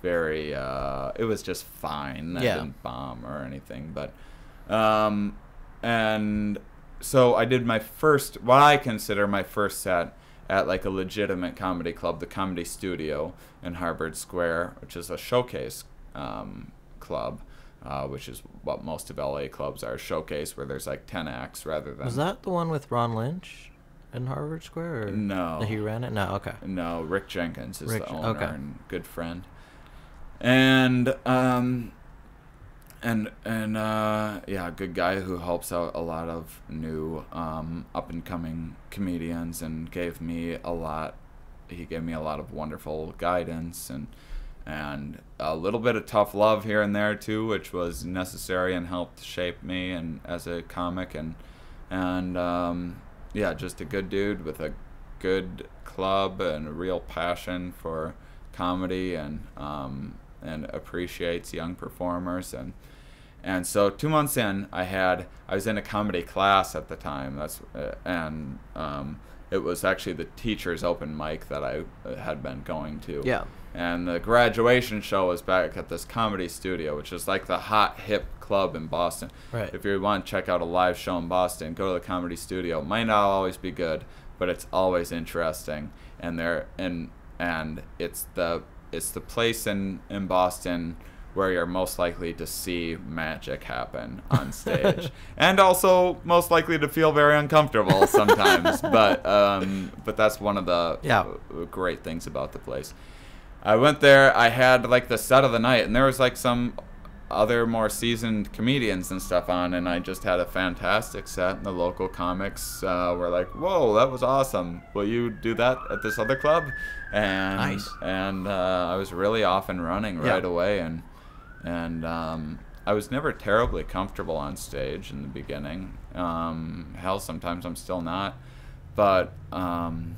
very it was just fine. I didn't bomb or anything, but and so I did my first, what I consider my first set at like a legitimate comedy club, the Comedy Studio in Harvard Square, which is a showcase club, which is what most of LA clubs are, a showcase where there's like 10 acts rather than. Was that the one with Ron Lynch in Harvard Square? Or no. He ran it? No, okay. No, Rick Jenkins is the owner and good friend. And yeah, good guy who helps out a lot of new up and coming comedians, and gave me a lot. He gave me a lot of wonderful guidance and a little bit of tough love here and there too, which was necessary and helped shape me and as a comic, and yeah, just a good dude with a good club and a real passion for comedy, and appreciates young performers, and so 2 months in, I was in a comedy class at the time. It was actually the teacher's open mic that I had been going to. Yeah. And the graduation show was back at this Comedy Studio, which is like the hot hip club in Boston. Right. If you want to check out a live show in Boston, go to the Comedy Studio. It might not always be good, but it's always interesting. And it's the place in Boston where you're most likely to see magic happen on stage, and also most likely to feel very uncomfortable sometimes. But that's one of the great things about the place. I went there. I had like the set of the night, and there was like some other more seasoned comedians and stuff on, and I just had a fantastic set. And the local comics were like, "Whoa, that was awesome! Will you do that at this other club?" And Nice. and I was really off and running right away, and I was never terribly comfortable on stage in the beginning. Hell, sometimes I'm still not, but 2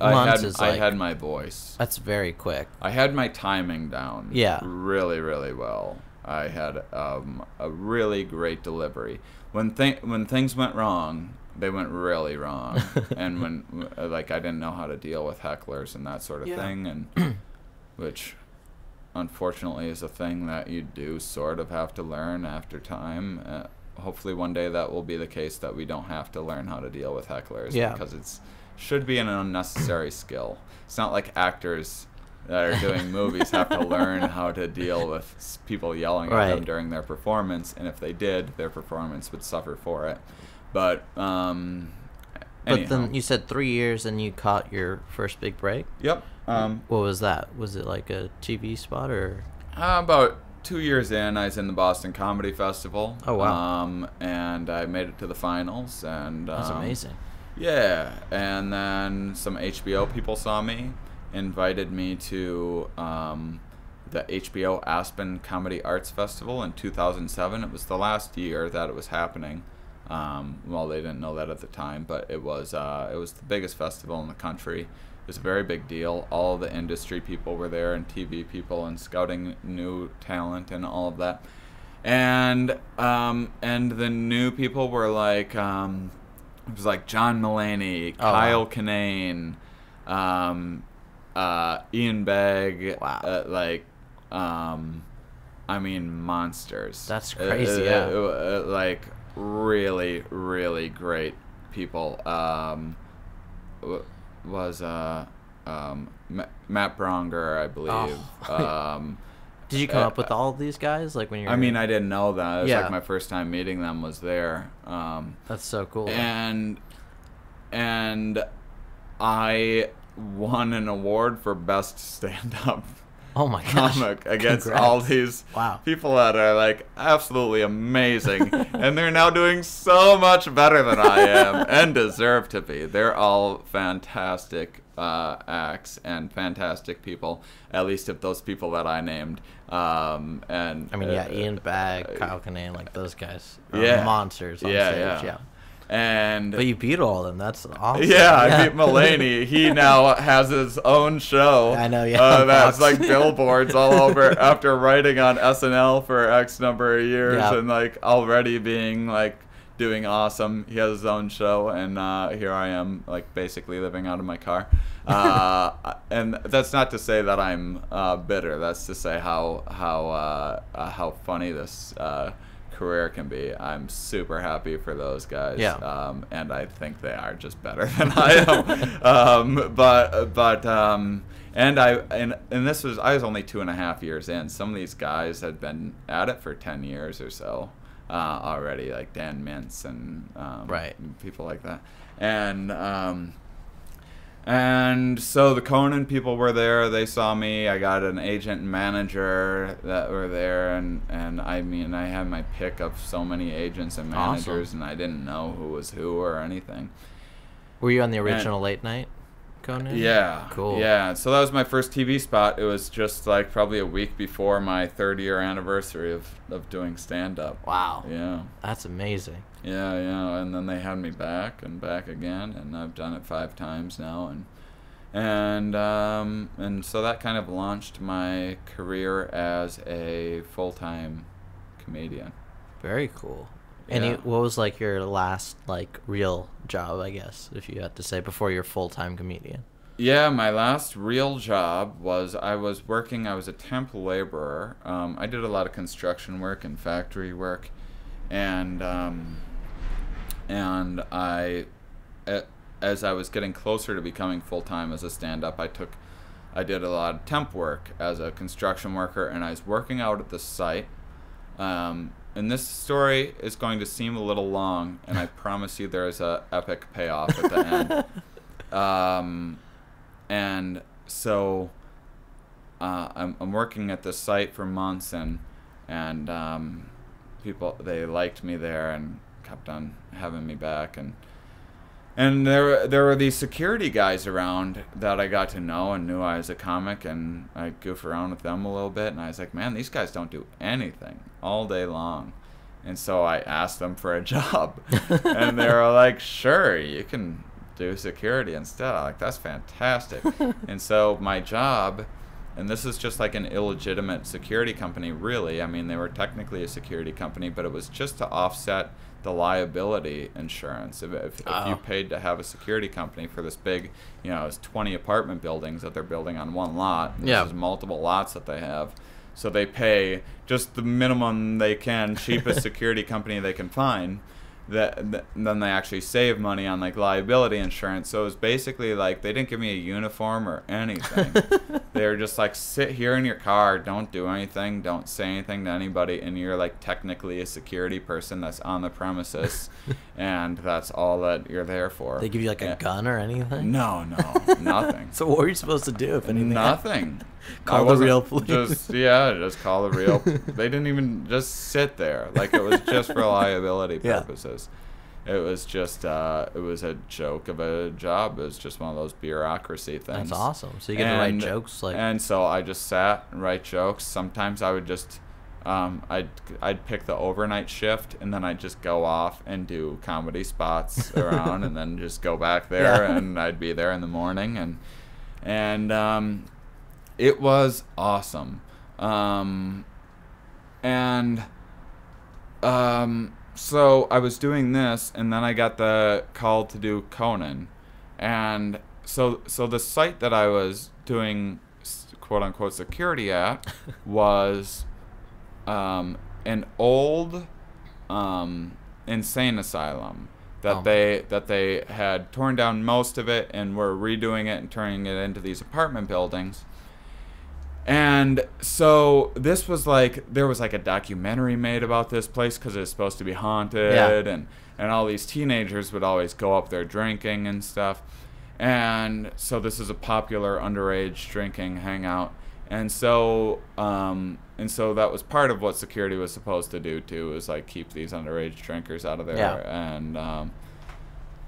months is I like, had my voice. that's very quick. I had my timing down. Yeah. Really, really well. I had a really great delivery. When things went wrong, they went really wrong. And when like I didn't know how to deal with hecklers and that sort of thing, and which unfortunately is a thing that you do sort of have to learn after time. Hopefully one day that will be the case, that we don't have to learn how to deal with hecklers, because it's should be an unnecessary skill. It's not like actors that are doing movies have to learn how to deal with people yelling at them during their performance, and if they did, their performance would suffer for it. But anyhow. Then you said 3 years and you caught your first big break? Yep. What was that? Was it like a TV spot or? About 2 years in, I was in the Boston Comedy Festival. Oh, wow. And I made it to the finals. And That's amazing. Yeah, and then some HBO people saw me, invited me to the HBO Aspen Comedy Arts Festival in 2007. It was the last year that it was happening. Well, they didn't know that at the time, but it was the biggest festival in the country. It was a very big deal. All the industry people were there, and TV people, and scouting new talent, and all of that. And the new people were like, it was like John Mulaney, Kyle Kinane, Ian Begg. Wow. I mean, monsters. That's crazy. Like really, really great people. Was Matt Bronger, I believe. Did you come up with all of these guys, like when you're? I mean, I didn't know that. It was like my first time meeting them was there. That's so cool. And I won an award for best stand-up Oh my gosh. comic against Congrats. all these Wow. people that are like absolutely amazing, and they're now doing so much better than I am and deserve to be. They're all fantastic acts and fantastic people, at least of those people that I named. And I mean, Ian Bagg, Kyle Kinane, like those guys are yeah. monsters on stage. Yeah. And But you beat all of them. That's awesome. yeah, I beat Mulaney. He now has his own show. I know, yeah. That's like billboards all over after writing on SNL for X number of years, and like already being like doing awesome. He has his own show, and here I am, like basically living out of my car. And that's not to say that I'm bitter. That's to say how funny this career can be. I'm super happy for those guys. Yeah. And I think they are just better than I am. And this was, I was only 2.5 years in. Some of these guys had been at it for 10 years or so already, like Dan Mintz and people like that. And so the Conan people were there. They saw me. I got an agent and manager that were there, and I mean, I had my pick of so many agents and managers, and I didn't know who was who or anything. Were you on the original late night Conan? Yeah. Cool. Yeah. So that was my first TV spot. It was just like probably a week before my 3rd-year anniversary of doing stand-up. Wow. Yeah. That's amazing. Yeah, and then they had me back and back again, and I've done it 5 times now, and so that kind of launched my career as a full-time comedian. Very cool. Yeah. And what was like your last like real job, I guess, if you had to say, before you're full-time comedian? Yeah, my last real job was I was a temp laborer. I did a lot of construction work and factory work, and I, as I was getting closer to becoming full-time as a stand-up, I did a lot of temp work as a construction worker, and I was working out at the site. And this story is going to seem a little long, and I promise you there is a epic payoff at the end. And so I'm working at this site for months, and and people, they liked me there and kept on having me back. And there were these security guys around that I got to know and knew I was a comic, and I goof around with them a little bit, and I was like, man, these guys don't do anything all day long. And so I asked them for a job, and they were like, sure, you can do security instead. I'm like, that's fantastic. And so my job, and this is just like an illegitimate security company, really. I mean, they were technically a security company, but it was just to offset the liability insurance. If you paid to have a security company for this big, it's 20 apartment buildings that they're building on one lot. There's multiple lots that they have. So they pay just the minimum they can, cheapest security company they can find. Then they actually save money on like liability insurance. So it was basically like they didn't give me a uniform or anything. They were just like, sit here in your car, don't do anything, don't say anything to anybody, and you're like technically a security person that's on the premises, and that's all that you're there for. They give you like a gun or anything? No, nothing. So what were you supposed to do if anything? Nothing. Call the real police. Just call the real. They didn't even just sit there. Like, it was just for liability purposes. It was just it was a joke of a job. It was just one of those bureaucracy things. That's awesome. So you get to write jokes, like. And so I just sat and write jokes. Sometimes I would just I'd pick the overnight shift, and then I'd just go off and do comedy spots around, and then just go back there, and I'd be there in the morning, and it was awesome. So I was doing this, and then I got the call to do Conan. And so the site that I was doing quote-unquote security at was an old insane asylum that they had torn down most of it and were redoing it and turning it into these apartment buildings. And so this was like, there was like a documentary made about this place because it's supposed to be haunted, and all these teenagers would always go up there drinking and stuff. And so this is a popular underage drinking hangout. And so that was part of what security was supposed to do too, was like keep these underage drinkers out of there. Yeah. And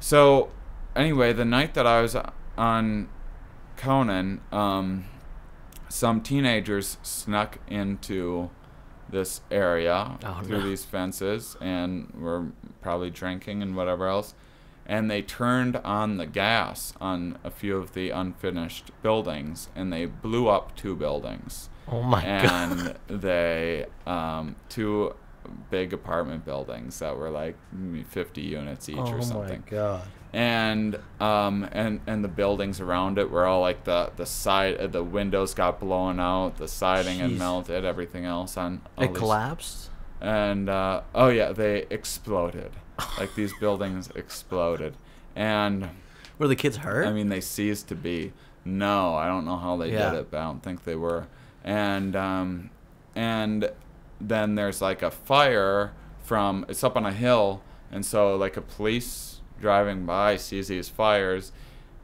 so anyway, the night that I was on Conan, some teenagers snuck into this area through these fences and were probably drinking and whatever else. And they turned on the gas on a few of the unfinished buildings, and they blew up 2 buildings. Oh my god. And they, 2 big apartment buildings that were like 50 units each or something. Oh my god. And the buildings around it were all like the side, the windows got blown out, the siding had melted, everything else on all it collapsed. And they exploded. Like, these buildings exploded. And were the kids hurt? I mean, they ceased to be. No, I don't know how they did it, but I don't think they were. And then there's like a fire it's up on a hill, and so like a police driving by sees these fires.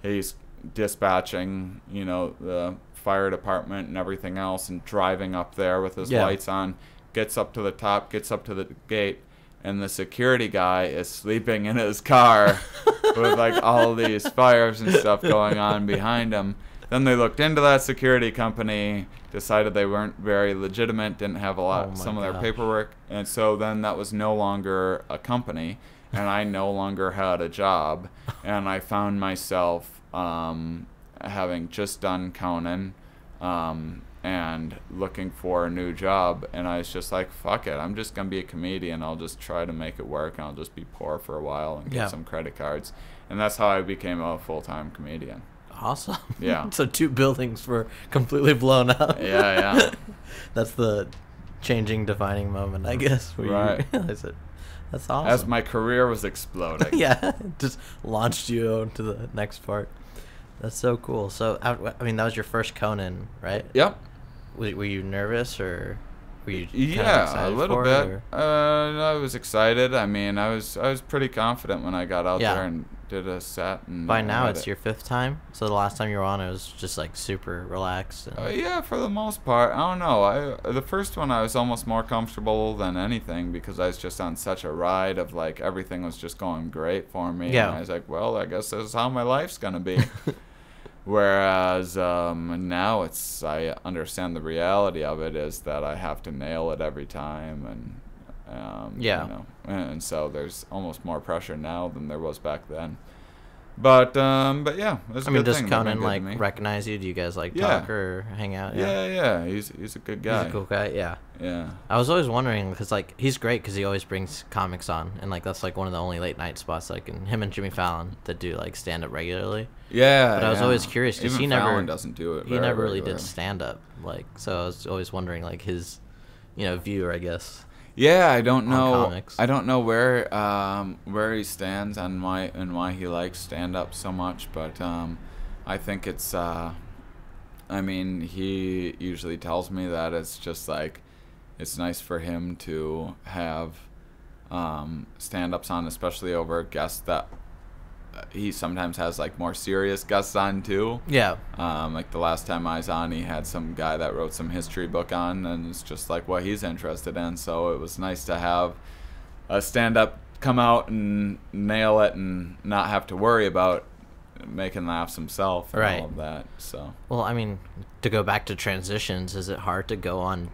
He's dispatching, the fire department and everything else, and driving up there with his lights on, gets up to the top, gets up to the gate, and the security guy is sleeping in his car with like all these fires and stuff going on behind him. Then they looked into that security company, decided they weren't very legitimate, didn't have some of their paperwork, and so then that was no longer a company, and I no longer had a job, and I found myself having just done Conan and looking for a new job, and I was just like, fuck it, I'm just going to be a comedian. I'll just try to make it work, and I'll just be poor for a while and get some credit cards. And that's how I became a full-time comedian. Awesome. Yeah. So 2 buildings were completely blown up. Yeah. That's the defining moment, I guess, where you realize it. That's awesome. As my career was exploding. Just launched you into the next part. That's so cool. So, I mean, that was your first Conan, right? Yep. Were you nervous, or were you a little bit? I was excited. I mean, I was pretty confident when I got out there, did a set. And by now it's your 5th time. So the last time you were on, it was just like super relaxed. And... yeah, for the most part. I don't know. The first one I was almost more comfortable than anything because I was just on such a ride of like everything was just going great for me. Yeah. And I was like, well, I guess this is how my life's gonna be. Whereas now I understand the reality of it is that I have to nail it every time, and yeah, you know, and so there's almost more pressure now than there was back then. But yeah, it was a good does thing. Conan like recognize you? Do you guys like talk or hang out? Yeah. He's a good guy. He's a cool guy. Yeah. Yeah. I was always wondering because like he's great because he always brings comics on, and like that's like one of the only late night spots like him and Jimmy Fallon that do like stand up regularly. Yeah. But I was always curious because he never doesn't do it. He never really did stand up, like, so I was always wondering like his, view, I guess. Yeah, I don't know. Comics. I don't know where he stands on why he likes stand up so much, but I think it's he usually tells me that it's just like it's nice for him to have stand-ups on, especially over guests that he sometimes has like more serious guests on too. Yeah. Like the last time I was on, he had some guy that wrote some history book on, and it's just like what he's interested in. So it was nice to have a stand-up come out and nail it and not have to worry about making laughs himself and all of that. So. Well, to go back to transitions, is it hard to go on,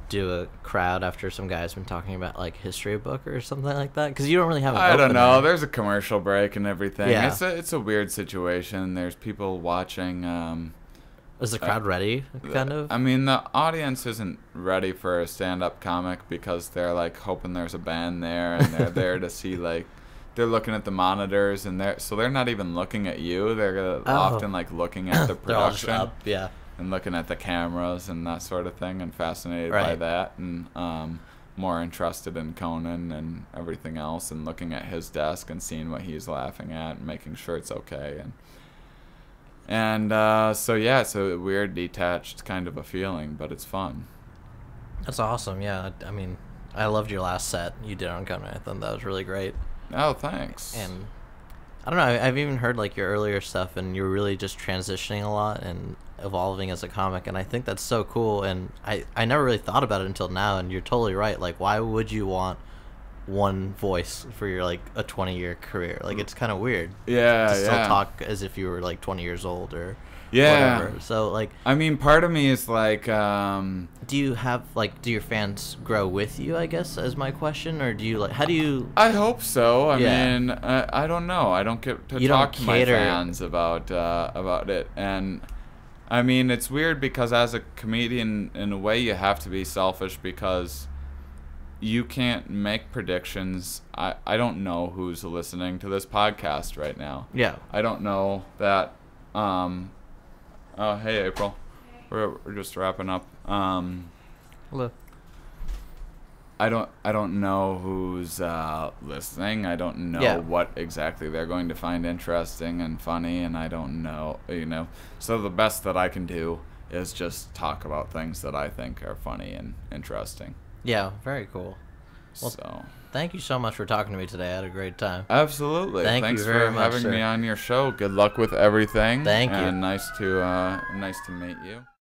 do a crowd after some guy's been talking about like history book or something like that? Because you don't really have. I don't know. There's a commercial break and everything. Yeah. It's a weird situation. There's people watching. Is the crowd ready? Kind of. The audience isn't ready for a stand-up comic because they're like hoping there's a band there and they're there to see like. They're looking at the monitors and they're not even looking at you. They're often like looking at the production. They're all just up, yeah. And looking at the cameras and that sort of thing and fascinated by that and more interested in Conan and everything else and looking at his desk and seeing what he's laughing at and making sure it's okay and so yeah, it's a weird detached kind of a feeling, but it's fun. That's awesome. Yeah, I loved your last set you did on Conan. I thought that was really great. Oh, thanks. And I don't know, I've even heard like your earlier stuff, and you're really just transitioning a lot and evolving as a comic, and I think that's so cool. And I never really thought about it until now, and you're totally right. Like, why would you want one voice for your like a 20-year career? Like, it's kind of weird. Yeah, to still talk as if you were like 20 years old or whatever. So like, part of me is like, do you have like, do your fans grow with you, I guess, as my question, or do you like, how do you? I hope so. I don't know. I don't get to talk to my fans about it, and it's weird because as a comedian, in a way, you have to be selfish because you can't make predictions. I don't know who's listening to this podcast right now. Yeah. I don't know that. Oh, hey, April. We're just wrapping up. Hello. I don't know who's listening. I don't know what exactly they're going to find interesting and funny, and I don't know, So the best that I can do is just talk about things that I think are funny and interesting. Yeah, very cool. Well, thank you so much for talking to me today. I had a great time. Absolutely. Thanks you very much, having me on your show. Good luck with everything. Thank you. And nice to meet you.